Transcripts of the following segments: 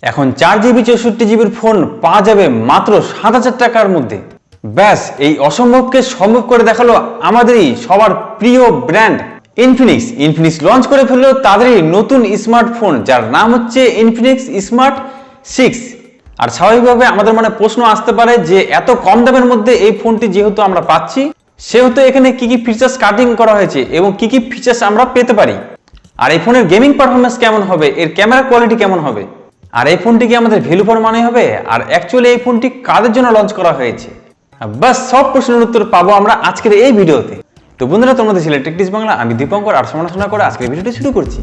এখন 4GB 64GB phone পাওয়া যাবে মাত্র 7,000 টাকার মধ্যে। ব্যাস এই অসম্ভবকে সম্ভব করে দেখালো আমাদেরই সবার প্রিয় ব্র্যান্ড ইনফিনিক্স লঞ্চ করে ফেললো তাদেরই নতুন স্মার্টফোন, যার নাম হচ্ছে ইনফিনিক্স স্মার্ট 6। আর স্বাভাবিকভাবে আমাদের মনে প্রশ্ন আসতে পারে যে এত কম দামের মধ্যে এই ফোনটি যেহেতু আমরা পাচ্ছি, সেহেতু এখানে কি কি ফিচার্স কাটিং করা হয়েছে এবং কি কি ফিচার্স আমরা পেতে পারি, আর এই ফোনের গেমিং পারফরমেন্স কেমন হবে, এর ক্যামেরা কোয়ালিটি কেমন হবে, আর এই ফোনটি কি আমাদের ভ্যালু ফর মানি হবে, আর অ্যাকচুয়ালি এই ফোনটি কাদের জন্য লঞ্চ করা হয়েছে, বাস সব প্রশ্নের উত্তর পাবো আমরা আজকের এই ভিডিওতে। তো বন্ধুরা, তোমাদের ছিল টেকটিক্স বাংলা, আমি দীপঙ্কর, আর সমালোচনা করে আজকের ভিডিওটি শুরু করছি।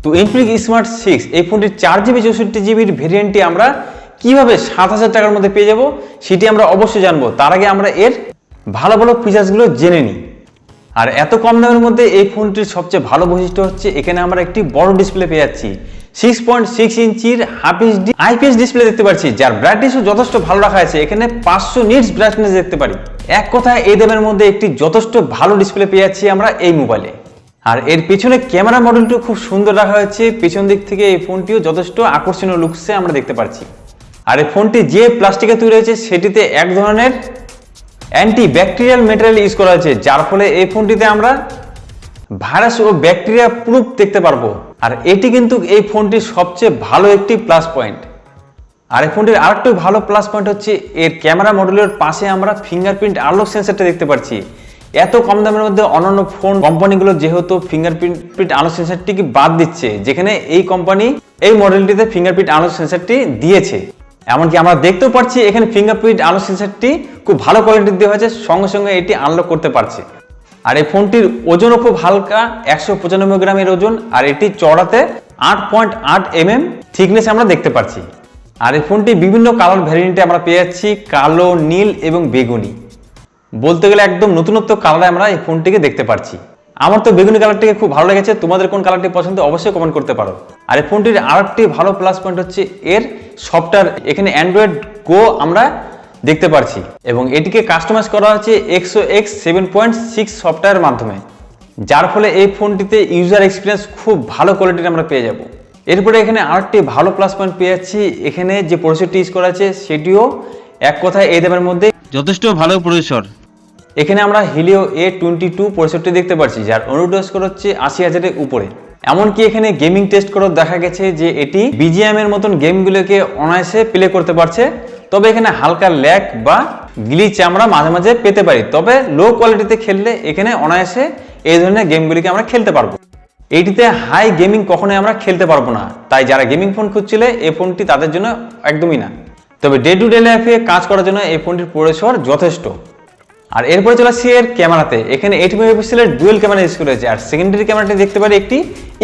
তো ইনফিনিক্স স্মার্ট 6 এই ফোনটির 4GB 64GBর ভেরিয়েন্টটি আমরা কিভাবে 7,000 টাকার মধ্যে পেয়ে যাব সেটি আমরা অবশ্যই জানবো। তার আগে আমরা এর ভালো ভালো ফিচার্সগুলো জেনে নিই। আর এত কম দামের মধ্যে এই ফোনটির সবচেয়ে ভালো বৈশিষ্ট্য হচ্ছে এখানে আমরা একটি বড় ডিসপ্লে পেয়ে যাচ্ছি। 6.6 ইঞ্চির হাফ এইচডি আইপিএস ডিসপ্লে দেখতে পাচ্ছি, যার ব্রাইটনেসও যথেষ্ট ভালো রাখা আছে। এখানে 500 নিটস ব্রাইটনেস দেখতে পারি। এক কথায় এই দামের মধ্যে একটি যথেষ্ট ভালো ডিসপ্লে পেয়ে যাচ্ছি আমরা এই মোবাইলে। আর এর পেছনে ক্যামেরা মডেলটি খুব সুন্দর রাখা হয়েছে। পেছন দিক থেকে এই ফোনটিও যথেষ্ট আকর্ষণীয় লুকসে আমরা দেখতে পাচ্ছি। আর এই ফোনটি যে প্লাস্টিকে তৈরি হয়েছে সেটিতে এক ধরনের অ্যান্টি ব্যাকটেরিয়াল মেটেরিয়াল ইউজ করা হয়েছে, যার ফলে এই ফোনটিতে আমরা ভাইরাস ও ব্যাকটেরিয়া প্রুফ দেখতে পারবো। আর এটি কিন্তু এই ফোনটির সবচেয়ে ভালো একটি প্লাস পয়েন্ট। আর এই ফোনটির আরেকটি ভালো প্লাস পয়েন্ট হচ্ছে এর ক্যামেরা মডেলের পাশে আমরা ফিঙ্গারপ্রিন্ট আনলক সেন্সরটা দেখতে পাচ্ছি। এত কম দামের মধ্যে অন্যান্য ফোন কোম্পানিগুলো যেহেতু ফিঙ্গারপ্রিন্ট আনলক সেন্সরটিকে বাদ দিচ্ছে, যেখানে এই কোম্পানি এই মডেলটিতে ফিঙ্গারপ্রিন্ট আনলক সেন্সরটি দিয়েছে। এমনকি আমরা দেখতেও পাচ্ছি এখানে ফিঙ্গারপ্রিন্ট আনলক সেন্সরটি খুব ভালো কোয়ালিটির দেওয়া হয়েছে, সঙ্গে সঙ্গে এটি আনলক করতে পারছে। আর এই ফোনটির ওজনও খুব হালকা, 195 গ্রামের ওজন। আর এটি চড়াতে 8.8 mm থিকনেস আমরা দেখতে পাচ্ছি। আর এই ফোনটি বিভিন্ন কালার ভ্যারিয়েন্টে আমরা পেয়ে যাচ্ছি, কালো, নীল এবং বেগুনি। বলতে গেলে একদম নতুনত্ব কালারে আমরা এই ফোনটিকে দেখতে পাচ্ছি। আমার তো বেগুনি কালারটিকে খুব ভালো লেগেছে। তোমাদের কোন কালারটি পছন্দ অবশ্যই কমেন্ট করতে পারো। আর এই ফোনটির আরেকটি ভালো প্লাস পয়েন্ট হচ্ছে এর সফটওয়্যার। এখানে অ্যান্ড্রয়েড গো আমরা দেখতে পাচ্ছি এবং এটিকে কাস্টমাইজ করা হয়েছে XOX 7.6 সফটওয়্যারের মাধ্যমে, যার ফলে এই ফোনটিতে ইউজার এক্সপিরিয়েন্স খুব ভালো কোয়ালিটির আমরা পেয়ে যাব। এরপরে এখানে আরেকটি ভালো প্লাস পয়েন্ট পেয়ে যাচ্ছি, এখানে যে প্রসেসরটি ইউজ করা আছে সেটিও এক কথায় এই দামের মধ্যে যথেষ্ট ভালো প্রসেসর। এখানে আমরা হিলিও A22 প্রসেসরটি দেখতে পাচ্ছি, যার অনুরোধ স্কোর হচ্ছে 80,000-এর উপরে। এমনকি এখানে গেমিং টেস্ট করে দেখা গেছে যে এটি BGM এর মতন গেমগুলোকে অনায়াসে প্লে করতে পারছে। তবে এখানে হালকা ল্যাগ বা গ্লিচ আমরা মাঝে মাঝে পেতে পারি, তবে লো কোয়ালিটিতে খেললে এখানে অনায়াসে এই ধরনের গেমগুলিকে আমরা খেলতে পারবো। এইটিতে হাই গেমিং কখনোই আমরা খেলতে পারবো না, তাই যারা গেমিং ফোন খুঁজছিলে এই ফোনটি তাদের জন্য একদমই না। তবে ডে টু ডে লাইফে কাজ করার জন্য এই ফোনটির প্রসেসর যথেষ্ট। আর এরপরে চলে আসছি এর ক্যামেরাতে। এখানে 8 মেগাপিক্সেলের ডুয়েল ক্যামেরা ইউজ করা হয়েছে। আর সেকেন্ডারি ক্যামেরাটি দেখতে পারি একটি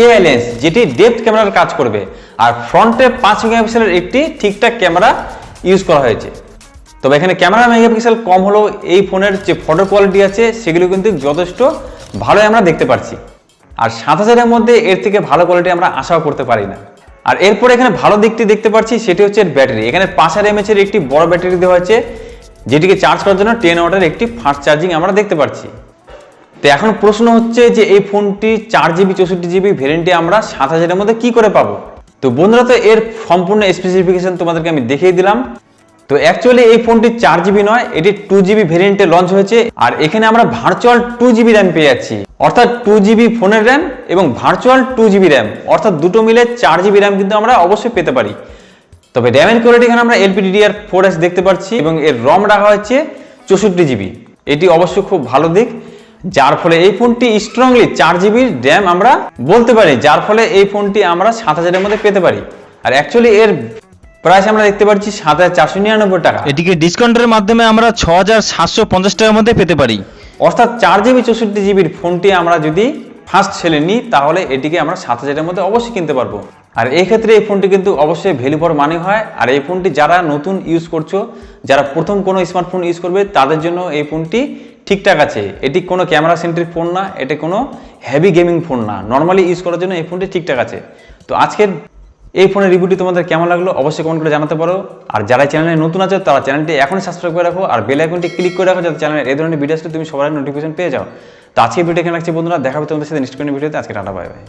AI লেন্স, যেটি ডেপথ ক্যামেরার কাজ করবে। আর ফ্রন্টে 5 মেগাপিক্সেলের একটি ঠিকঠাক ক্যামেরা ইউজ করা হয়েছে। তবে এখানে ক্যামেরা মেগাপিক্সেল কম হলেও এই ফোনের যে ফটো কোয়ালিটি আছে সেগুলো কিন্তু যথেষ্ট ভালোই আমরা দেখতে পাচ্ছি। আর 7,000-এর মধ্যে এর থেকে ভালো কোয়ালিটি আমরা আশাও করতে পারি না। আর এরপরে এখানে ভালো দিকটি দেখতে পাচ্ছি সেটি হচ্ছে এর ব্যাটারি। এখানে 5000 mAh এর একটি বড় ব্যাটারি দেওয়া হয়েছে, যেটিকে চার্জ করার জন্য 10 ওয়াটের একটি ফাস্ট চার্জিং আমরা দেখতে পাচ্ছি। তো এখন প্রশ্ন হচ্ছে যে এই ফোনটি 4GB 64GB ভেরিয়েন্টে আমরা 7,000-এর মধ্যে কি করে পাবো। তো বন্ধুরা, তো এর সম্পূর্ণ স্পেসিফিকেশন তোমাদেরকে আমি দেখিয়ে দিলাম। তো অ্যাকচুয়ালি এই ফোনটি 4GB নয়, এটি 2GB ভেরিয়েন্টে লঞ্চ হয়েছে। আর এখানে আমরা ভার্চুয়াল 2GB র্যাম পেয়ে যাচ্ছি, অর্থাৎ 2GB ফোনের র্যাম এবং ভার্চুয়াল 2GB র্যাম, অর্থাৎ দুটো মিলে 4GB র্যাম কিন্তু আমরা অবশ্যই পেতে পারি। তবে র্যামের কোয়ালিটি এখানে আমরা LPDDR4X দেখতে পাচ্ছি এবং এর রম রাখা হচ্ছে 64GB। এটি অবশ্যই খুব ভালো দিক, যার ফলে এই ফোনটি স্ট্রংলি 4GB র্যাম আমরা বলতে পারি, যার ফলে এই ফোনটি আমরা 7,000-এর মধ্যে পেতে পারি। আর অ্যাকচুয়ালি এর প্রাইস আমরা দেখতে পাচ্ছি 7,499 টাকা। এটিকে ডিসকাউন্টের মাধ্যমে আমরা 6,750 টাকার মধ্যে পেতে পারি। অর্থাৎ 4GB 64GBর ফোনটি আমরা যদি ফার্স্ট সেলে নিই তাহলে এটিকে আমরা 7,000-এর মধ্যে অবশ্যই কিনতে পারবো। আর এই ক্ষেত্রে এই ফোনটি কিন্তু অবশ্যই ভ্যালু ফর মানি হয়। আর এই ফোনটি যারা নতুন ইউজ করছো, যারা প্রথম কোনো স্মার্টফোন ইউজ করবে তাদের জন্য এই ফোনটি ঠিকঠাক আছে। এটি কোনো ক্যামেরা সেন্ট্রিক ফোন না, এটি কোনো হেভি গেমিং ফোন না, নর্মালি ইউজ করার জন্য এই ফোনটি ঠিকঠাক আছে। তো আজকের এই ফোনের রিভিউটি তোমাদের কেমন লাগলো অবশ্যই কমেন্ট করে জানাতে পারো। আর যারা চ্যানেলে নতুন আছে তারা চ্যানেলটি এখনই সাবস্ক্রাইব করে রাখো আর বেল আইকনটি ক্লিক করে রাখো, যাতে চ্যানেলের এই ধরনের ভিডিওসটা তুমি সবার নোটিফিকেশন পেয়ে যাও। তো আজকে ভিডিও এখানে রাখছি বন্ধুরা, দেখা হবে তোমাদের সাথে নেক্সট কোনো ভিডিওতে। আজকে টাটা, বাই বাই।